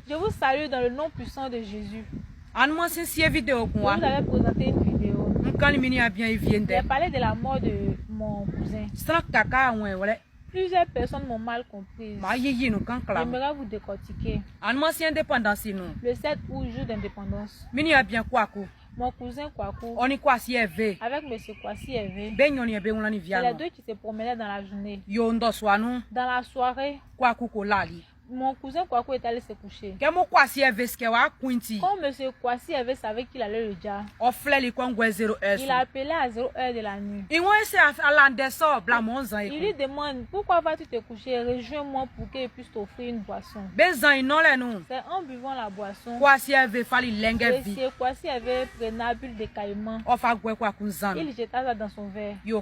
Je vous salue dans le nom puissant de Jésus. Vous avez présenté une vidéo. J'ai parlé de la mort de mon cousin. Plusieurs personnes m'ont mal compris. J'aimerais vous décortiquer. Le 7 août, jour d'indépendance. Mon cousin Kwaku, avec monsieur Kwasi Hervé, c'est les deux qui se promenaient dans la journée. Dans la soirée, mon cousin Kwaku est allé se coucher. Quand monsieur Kwasi Hervé savait qu'il allait le dire, il a appelé à 0h de la nuit. Il lui demande, pourquoi vas-tu te coucher? Rejoins-moi pour qu'il puisse t'offrir une boisson. C'est en buvant la boisson monsieur Kwasi Hervé prenait un bulle de caïman. Il jeta ça dans son verre. Mais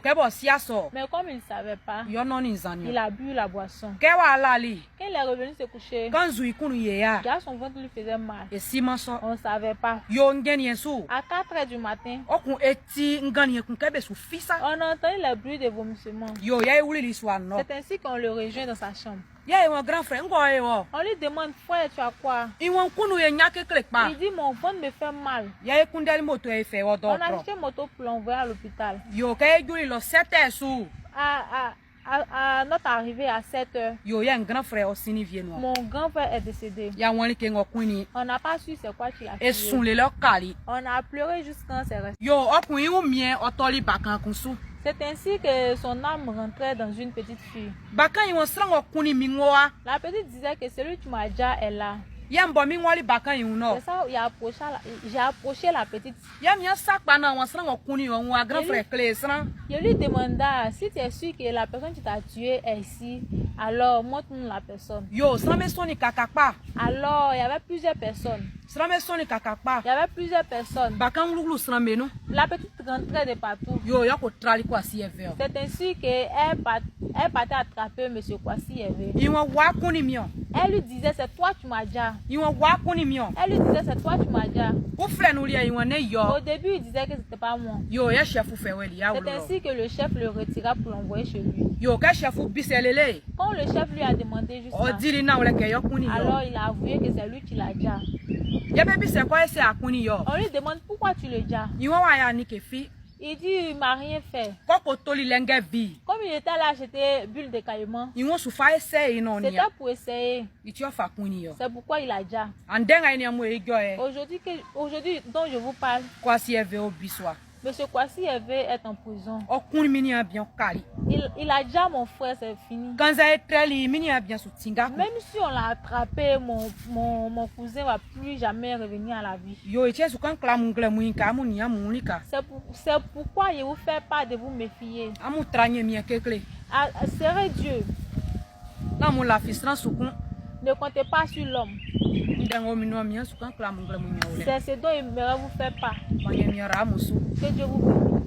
comme il ne savait pas, il a bu la boisson. Quand il est revenu se coucher, car son ventre lui faisait mal. On ne savait pas. À 4h du matin, on entend le bruit de vomissement. C'est ainsi qu'on le rejoint dans sa chambre. On lui demande, frère, tu as quoi? Il dit, mon ventre me fait mal. On a acheté une moto pour l'envoyer à l'hôpital. À notre arrivée à 7h, mon grand frère est décédé. On n'a pas su c'est quoi qu'il a fait. On a pleuré jusqu'à c'est resté. C'est ainsi que son âme rentrait dans une petite fille. La petite disait que celui qui m'a déjà est là. C'est ça, j'ai approché la petite. Je lui demanda, si tu es sûr que la personne qui t'a tué est ici, alors montre-nous la personne. Alors, il y avait plusieurs personnes. La petite rentrait de partout. C'est ainsi qu'elle partait attraper M. Kwasi Hervé. Elle lui disait, c'est toi qui m'as déjà. Elle lui disait, c'est toi qui m'as déjà. Au début, il disait que c'était pas moi. C'est ainsi que le chef le retira pour l'envoyer chez lui. Quand le chef lui a demandé juste ça, alors il a avoué que c'est lui qui l'a déjà. On lui demande pourquoi tu le déjà. Il dit il m'a rien fait. Comme il était là acheter bulle de caïman, c'était pour essayer. C'est pourquoi il a déjà. Aujourd'hui dont je vous parle, monsieur Kwasi Hervé est en prison. Il a déjà mon frère, c'est fini. Même si on l'a attrapé, mon cousin ne va plus jamais revenir à la vie. C'est pourquoi je vous fais pas de vous méfier. Serez Dieu. Ne comptez pas sur l'homme. C'est ce dont il me vous fait pas. Que Dieu vous bénisse.